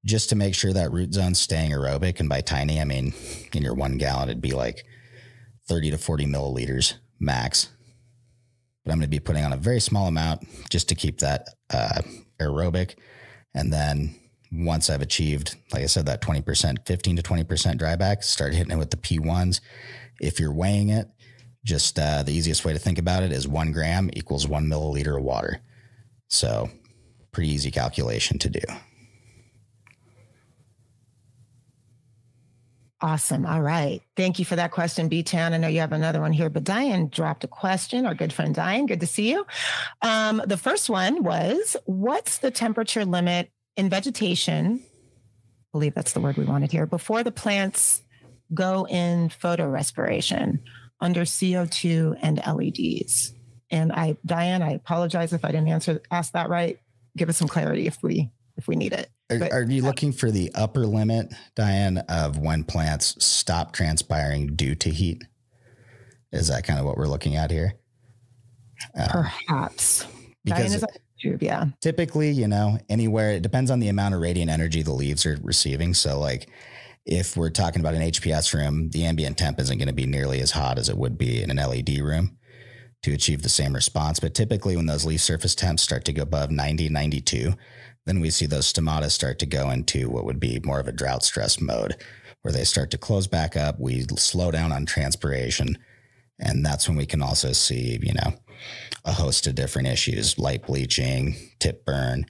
Speaker 2: just to make sure that root zone's staying aerobic. And by tiny, I mean, in your 1 gallon, it'd be like 30 to 40 milliliters max. But I'm going to be putting on a very small amount just to keep that aerobic. And then once I've achieved, like I said, that 20%, 15 to 20% dry back, start hitting it with the P1s. If you're weighing it, just the easiest way to think about it is 1 gram equals 1 milliliter of water. So pretty easy calculation to do.
Speaker 1: Awesome. All right. Thank you for that question, B-Town. I know you have another one here, but Diane dropped a question. Our good friend Diane, good to see you. The first one was, what's the temperature limit in vegetation? I believe that's the word we wanted here. Before the plants go in photo respiration under CO2 and LEDs. And Diane, I apologize if I didn't ask that right. Give us some clarity if we need it.
Speaker 2: Are you looking for the upper limit, Diane, of when plants stop transpiring due to heat? Is that kind of what we're looking at here?
Speaker 1: Perhaps.
Speaker 2: Because
Speaker 1: Diane is on YouTube, yeah.
Speaker 2: Typically, anywhere, it depends on the amount of radiant energy the leaves are receiving. So like if we're talking about an HPS room, the ambient temp isn't going to be nearly as hot as it would be in an LED room to achieve the same response. But typically when those leaf surface temps start to go above 90, 92, then we see those stomata start to go into what would be more of a drought stress mode where they start to close back up. We slow down on transpiration. And that's when we can also see, a host of different issues, light bleaching, tip burn,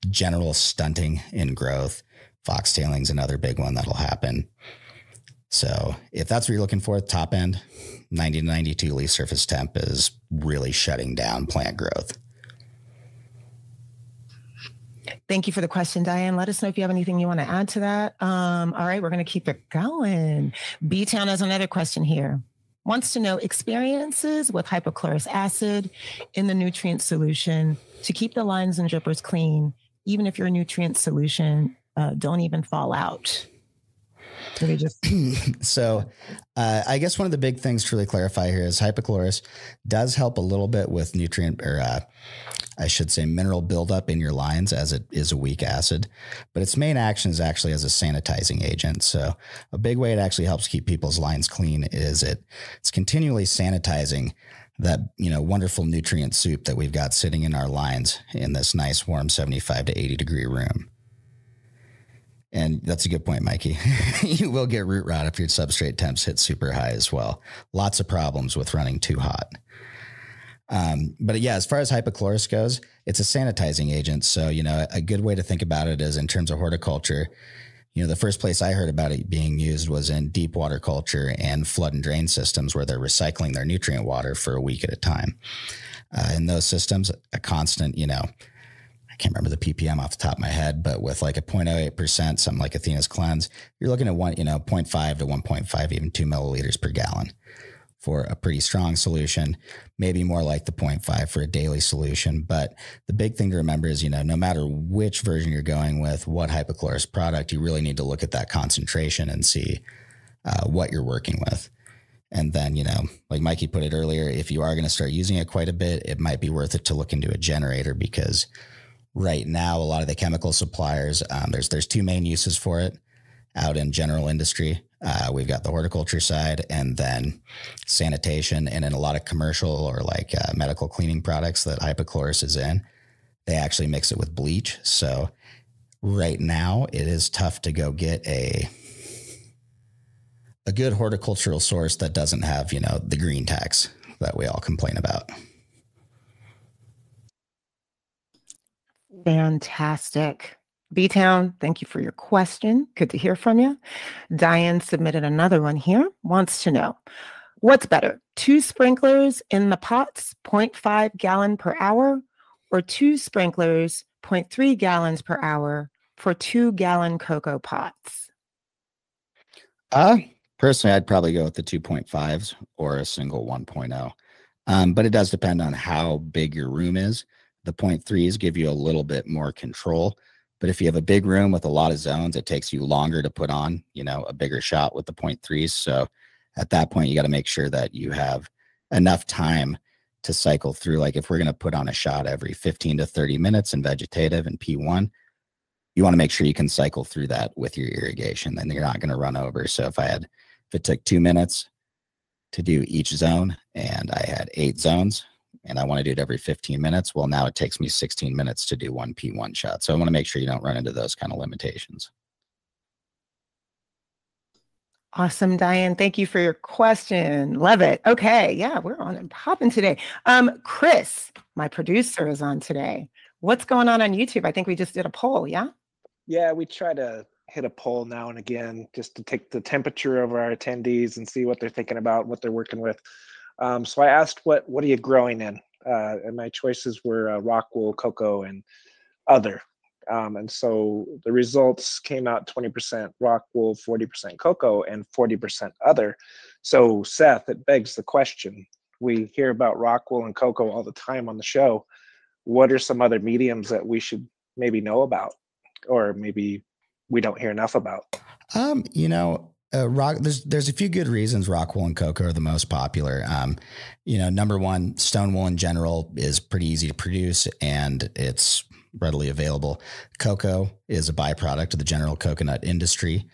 Speaker 2: general stunting in growth. Foxtailing is another big one that'll happen. So if that's what you're looking for, top end, 90 to 92 leaf surface temp is really shutting down plant growth.
Speaker 1: Thank you for the question, Diane. Let us know if you have anything you want to add to that. All right, we're going to keep it going. B-Town has another question here. Wants to know experiences with hypochlorous acid in the nutrient solution to keep the lines and drippers clean, even if your nutrient solution don't even fall out. So they just
Speaker 2: I guess one of the big things to really clarify here is hypochlorous does help a little bit with nutrient or I should say mineral buildup in your lines, as it is a weak acid, but its main action is actually as a sanitizing agent. So a big way it actually helps keep people's lines clean is it's continually sanitizing that, wonderful nutrient soup that we've got sitting in our lines in this nice warm 75 to 80 degree room. And that's a good point, Mikey. You will get root rot if your substrate temps hit super high as well. Lots of problems with running too hot. But yeah, as far as hypochlorous goes, it's a sanitizing agent. So, a good way to think about it is in terms of horticulture, The first place I heard about it being used was in deep water culture and flood and drain systems where they're recycling their nutrient water for a week at a time. In those systems, a constant, I can't remember the ppm off the top of my head, but with like a 0.08%, something like Athena's cleanse, you're looking at 0.5 to 1.5, even 2 milliliters per gallon for a pretty strong solution, maybe more like the 0.5 for a daily solution. But the big thing to remember is, no matter which version you're going with, what hypochlorous product, you really need to look at that concentration and see what you're working with. And then, like Mikey put it earlier, if you are going to start using it quite a bit, it might be worth it to look into a generator, because right now, a lot of the chemical suppliers, there's two main uses for it out in general industry. We've got the horticulture side and then sanitation. And in a lot of commercial or like medical cleaning products that hypochlorous is in, they actually mix it with bleach. So right now it is tough to go get a good horticultural source that doesn't have, the green tax that we all complain about.
Speaker 1: Fantastic. B-Town, thank you for your question. Good to hear from you. Diane submitted another one here, wants to know, what's better, 2 sprinklers in the pots, 0.5 gallon per hour, or 2 sprinklers, 0.3 gallons per hour for 2-gallon cocoa pots?
Speaker 2: Personally, I'd probably go with the 2.5s or a single 1.0. But it does depend on how big your room is. The 0.3s give you a little bit more control. But if you have a big room with a lot of zones, it takes you longer to put on, a bigger shot with the 0.3s. So at that point, you got to make sure that you have enough time to cycle through. Like if we're going to put on a shot every 15 to 30 minutes in vegetative and P1, you want to make sure you can cycle through that with your irrigation. Then you're not going to run over. So if it took 2 minutes to do each zone and I had 8 zones, and I want to do it every 15 minutes. Well, now it takes me 16 minutes to do 1 P1 shot. So I want to make sure you don't run into those kind of limitations.
Speaker 1: Awesome, Diane. Thank you for your question. Love it. Okay. Yeah, we're on and popping today. Chris, my producer, is on today. What's going on YouTube? I think we just did a poll. Yeah.
Speaker 6: Yeah, we try to hit a poll now and again just to take the temperature of our attendees and see what they're thinking about, what they're working with. So I asked, what are you growing in? And my choices were rockwool, coco, and other. And so the results came out 20% rockwool, 40% coco, and 40% other. So Seth, it begs the question. We hear about rockwool and coco all the time on the show. What are some other mediums that we should maybe know about, or maybe we don't hear enough about?
Speaker 2: There's a few good reasons rockwool and coco are the most popular. Number one, stone wool in general is pretty easy to produce and it's readily available. Cocoa is a byproduct of the general coconut industry.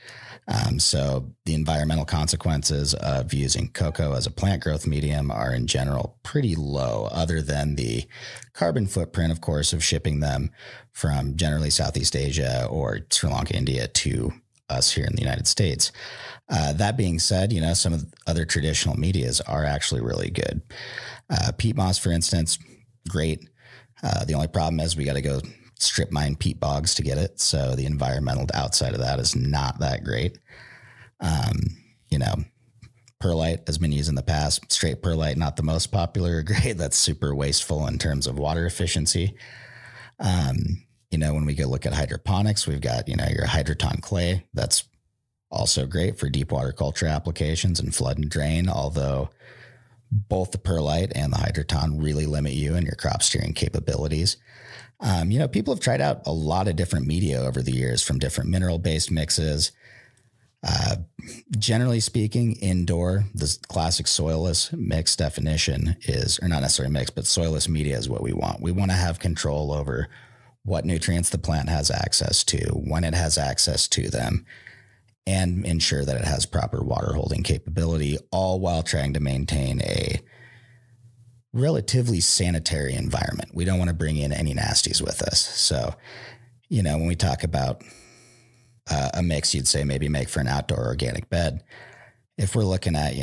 Speaker 2: So the environmental consequences of using cocoa as a plant growth medium are in general pretty low, other than the carbon footprint, of course, of shipping them from generally Southeast Asia or Sri Lanka, India to us here in the United States. That being said, some of the other traditional medias are actually really good. Peat moss, for instance, great. The only problem is we got to go strip mine peat bogs to get it. So the environmental outside of that is not that great. Perlite has been used in the past. Straight perlite, not the most popular or great. That's super wasteful in terms of water efficiency. When we go look at hydroponics, we've got, your hydroton clay. That's also great for deep water culture applications and flood and drain, although both the perlite and the hydroton really limit you and your crop steering capabilities. People have tried out a lot of different media over the years, from different mineral-based mixes. Generally speaking, indoor, the classic soilless mix definition is, or not necessarily mix, but soilless media is what we want. We want to have control over what nutrients the plant has access to, when it has access to them, and ensure that it has proper water holding capability, all while trying to maintain a relatively sanitary environment. We don't want to bring in any nasties with us. So, when we talk about a mix, you'd say maybe make for an outdoor organic bed. If we're looking at,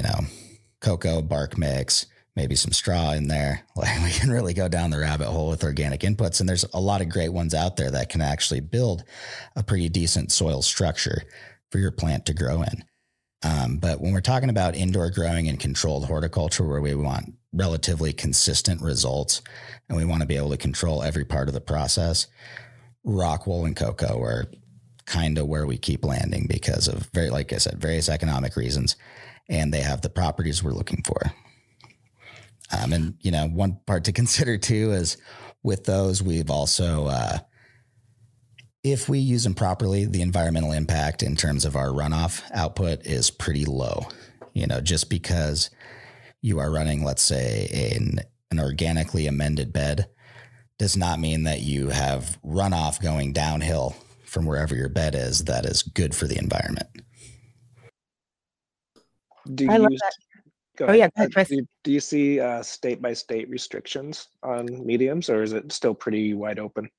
Speaker 2: cocoa bark mix, maybe some straw in there. Like we can really go down the rabbit hole with organic inputs. And there's a lot of great ones out there that can actually build a pretty decent soil structure for your plant to grow in. But when we're talking about indoor growing and controlled horticulture, where we want relatively consistent results and we want to be able to control every part of the process, rockwool and coco are kind of where we keep landing because of like I said, various economic reasons, and they have the properties we're looking for. And, you know, one part to consider too is with those, we've also, if we use them properly, the environmental impact in terms of our runoff output is pretty low, you know, just because you are running, let's say, an organically amended bed does not mean that you have runoff going downhill from wherever your bed is that is good for the environment.
Speaker 1: I love that.
Speaker 6: Go
Speaker 1: ahead. Yeah, go ahead,
Speaker 6: do you see state-by-state restrictions on mediums, or is it still pretty wide open?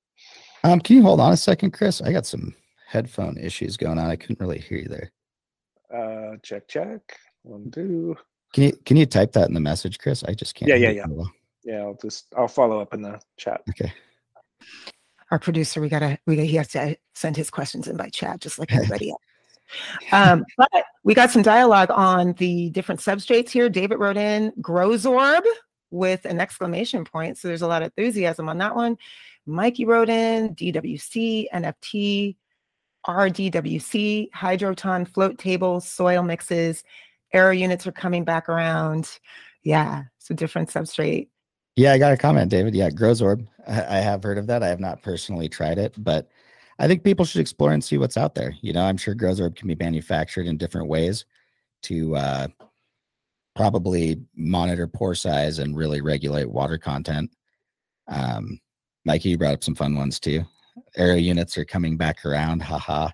Speaker 2: Can you hold on a second, Chris? I got some headphone issues going on. I couldn't really hear you there.
Speaker 6: Check. 1, 2.
Speaker 2: Can you type that in the message, Chris? I just can't.
Speaker 6: Yeah. Yeah, I'll follow up in the chat.
Speaker 2: Okay.
Speaker 1: Our producer, he has to send his questions in by chat, just like everybody else. But we got some dialogue on the different substrates here. David wrote in Growsorb with an exclamation point. So there's a lot of enthusiasm on that one. Mikey wrote in DWC, NFT, RDWC, Hydroton, float tables, soil mixes, aero units are coming back around. Yeah, so different substrate.
Speaker 2: Yeah, I got a comment, David. Yeah, Growsorb. I have heard of that. I have not personally tried it, but I think people should explore and see what's out there. You know, I'm sure Growsorb can be manufactured in different ways to probably monitor pore size and really regulate water content. Mikey, you brought up some fun ones too. Aero units are coming back around. Haha.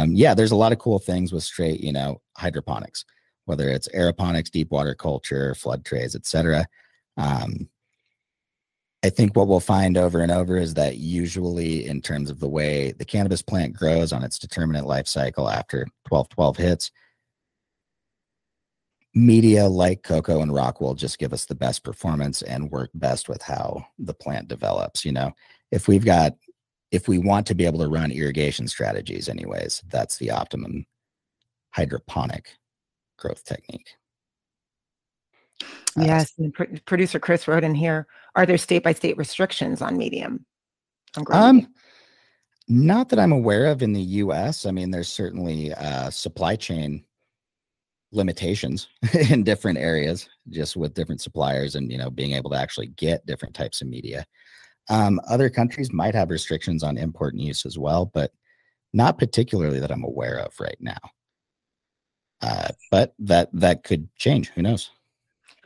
Speaker 2: Yeah, there's a lot of cool things with straight, you know, hydroponics, whether it's aeroponics, deep water culture, flood trays, etc. I think what we'll find over and over is that usually in terms of the way the cannabis plant grows on its determinate life cycle after 12 hits, media like coco and rockwool just give us the best performance and work best with how the plant develops. You know, if we want to be able to run irrigation strategies anyways, that's the optimum hydroponic growth technique.
Speaker 1: Yes, and producer Chris wrote in here, are there state-by-state restrictions on medium?
Speaker 2: Not that I'm aware of in the US. I mean, there's certainly supply chain limitations in different areas, just with different suppliers and, you know, being able to actually get different types of media. Other countries might have restrictions on import and use as well, but not particularly that I'm aware of right now. But that could change. Who knows?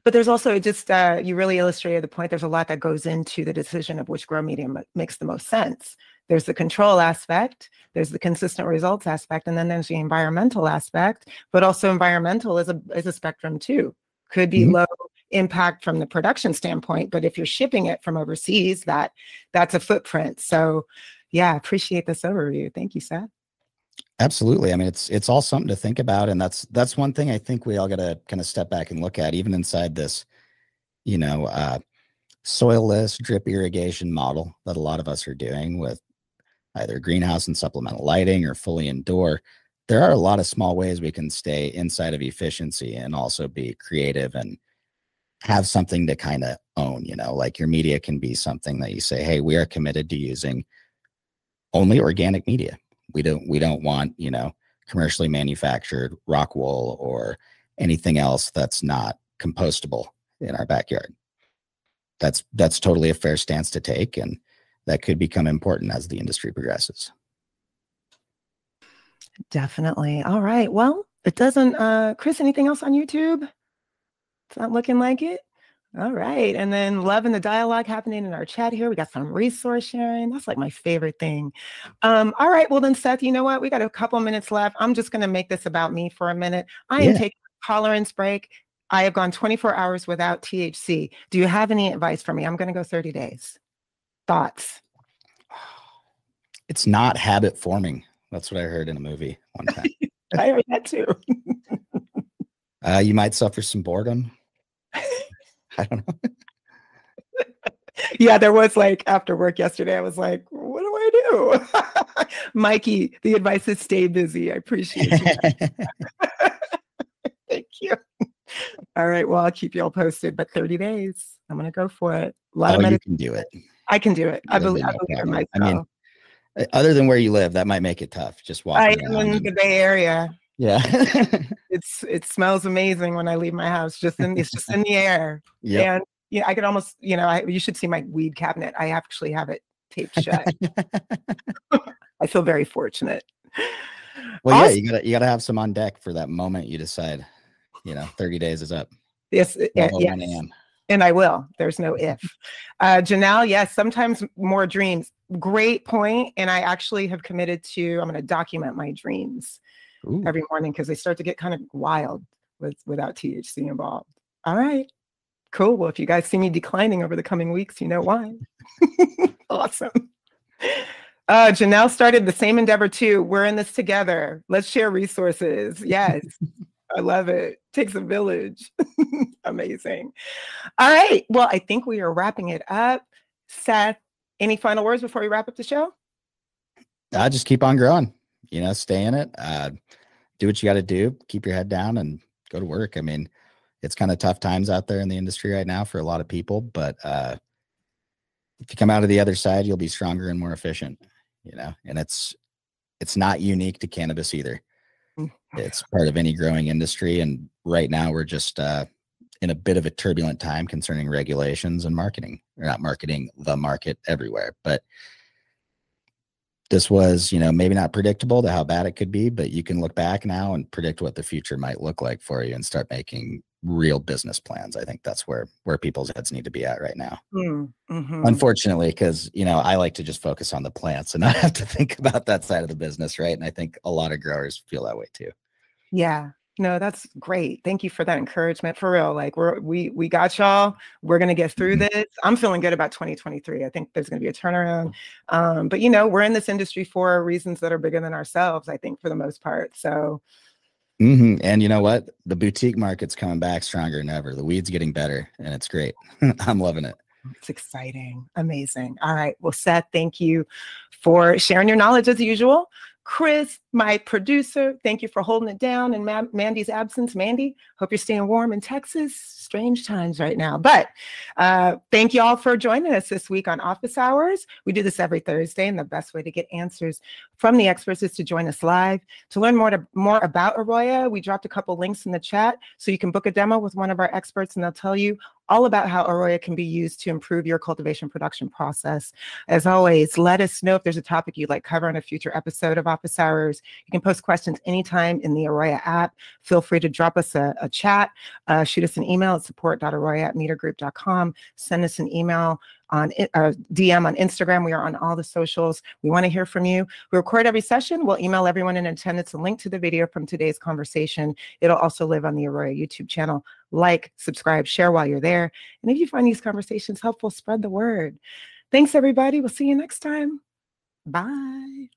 Speaker 1: But there's also just, you really illustrated the point. There's a lot that goes into the decision of which grow medium makes the most sense. There's the control aspect, there's the consistent results aspect, and then there's the environmental aspect. But also environmental is a spectrum too. Could be low impact from the production standpoint, but if you're shipping it from overseas, that's a footprint. So yeah, appreciate this overview. Thank you, Seth. Absolutely. I mean, it's all something to think about. And that's one thing I think we all got to kind of step back and look at, even inside this, you know, soilless drip irrigation model that a lot of us are doing with either greenhouse and supplemental lighting or fully indoor. There are a lot of small ways we can stay inside of efficiency and also be creative and have something to kind of own, you know, like your media can be something that you say, hey, we are committed to using only organic media. We don't want, you know, commercially manufactured rock wool or anything else that's not compostable in our backyard. That's totally a fair stance to take, and that could become important as the industry progresses. Definitely. All right. Well, it doesn't, Chris, anything else on YouTube? It's not looking like it. All right. And then loving the dialogue happening in our chat here. We got some resource sharing. That's like my favorite thing. All right. Well, then, Seth, you know what? We got a couple minutes left. I'm just going to make this about me for a minute. I am taking a tolerance break. I have gone 24 hours without THC. Do you have any advice for me? I'm going to go 30 days. Thoughts? It's not habit forming. That's what I heard in a movie one time. I heard that too. You might suffer some boredom.
Speaker 2: I don't know.
Speaker 1: Yeah, there was like after work yesterday, I was like, what do I do? Mikey, the advice is stay busy. I appreciate you. Thank you. All right. Well, I'll keep you all posted, but 30 days, I'm going to go for it. A lot of
Speaker 2: you
Speaker 1: meditation.
Speaker 2: can do it.
Speaker 1: I can do it. I
Speaker 2: There'll
Speaker 1: believe
Speaker 2: be no
Speaker 1: in
Speaker 2: problem.
Speaker 1: myself.
Speaker 2: I mean, other than where you live, that might make it tough. Just
Speaker 1: I
Speaker 2: walking
Speaker 1: am
Speaker 2: around.
Speaker 1: in the Bay Area.
Speaker 2: Yeah.
Speaker 1: It smells amazing when I leave my house. It's just in the air.
Speaker 2: Yep.
Speaker 1: And yeah, I could almost, you should see my weed cabinet. I actually have it taped shut. I feel very fortunate.
Speaker 2: Well,
Speaker 1: Also,
Speaker 2: yeah, you gotta have some on deck for that moment you decide, 30 days is up.
Speaker 1: yes,
Speaker 2: 1
Speaker 1: yes.
Speaker 2: a.m.
Speaker 1: And I will. There's no if. Janelle, yes, sometimes more dreams. Great point. And I actually have committed to, I'm going to document my dreams every morning because they start to get kind of wild without THC involved. All right. Cool. Well, if you guys see me declining over the coming weeks, you know why. Awesome. Janelle started the same endeavor too. We're in this together. Let's share resources. Yes. I love it. Takes a village. Amazing. All right. Well, I think we are wrapping it up. Seth, any final words before we wrap up the show?
Speaker 2: I just keep on growing, stay in it. Do what you got to do. Keep your head down and go to work. I mean, it's kind of tough times out there in the industry right now for a lot of people, but if you come out of the other side, you'll be stronger and more efficient, and it's not unique to cannabis either. It's part of any growing industry. And right now we're just in a bit of a turbulent time concerning regulations and marketing, or not marketing, the market everywhere. But this was, maybe not predictable to how bad it could be, but you can look back now and predict what the future might look like for you and start making real business plans. I think that's where people's heads need to be at right now.
Speaker 1: Mm-hmm.
Speaker 2: Unfortunately, because, I like to just focus on the plants and not have to think about that side of the business. Right. And I think a lot of growers feel that way too.
Speaker 1: Yeah. No, that's great. Thank you for that encouragement. For real. Like we got y'all. We're going to get through this. I'm feeling good about 2023. I think there's going to be a turnaround. But we're in this industry for reasons that are bigger than ourselves, I think, for the most part. So.
Speaker 2: And you know what? The boutique market's coming back stronger than ever. The weed's getting better and it's great. I'm loving it.
Speaker 1: It's exciting. Amazing. All right. Well, Seth, thank you for sharing your knowledge as usual. Chris, my producer, thank you for holding it down in Mandy's absence. Mandy, hope you're staying warm in Texas. Strange times right now. But thank you all for joining us this week on Office Hours. We do this every Thursday, and the best way to get answers from the experts is to join us live. To learn more about AROYA, we dropped a couple links in the chat so you can book a demo with one of our experts, and they'll tell you all about how AROYA can be used to improve your cultivation production process. As always, let us know if there's a topic you'd like covered in a future episode of Office Hours. You can post questions anytime in the AROYA app. Feel free to drop us a chat, shoot us an email at support.aroya@metergroup.com. Send us an email on DM on Instagram. We are on all the socials. We want to hear from you. We record every session. We'll email everyone in attendance a link to the video from today's conversation. It'll also live on the AROYA YouTube channel. Like, subscribe, share while you're there. And if you find these conversations helpful, spread the word. Thanks, everybody. We'll see you next time. Bye.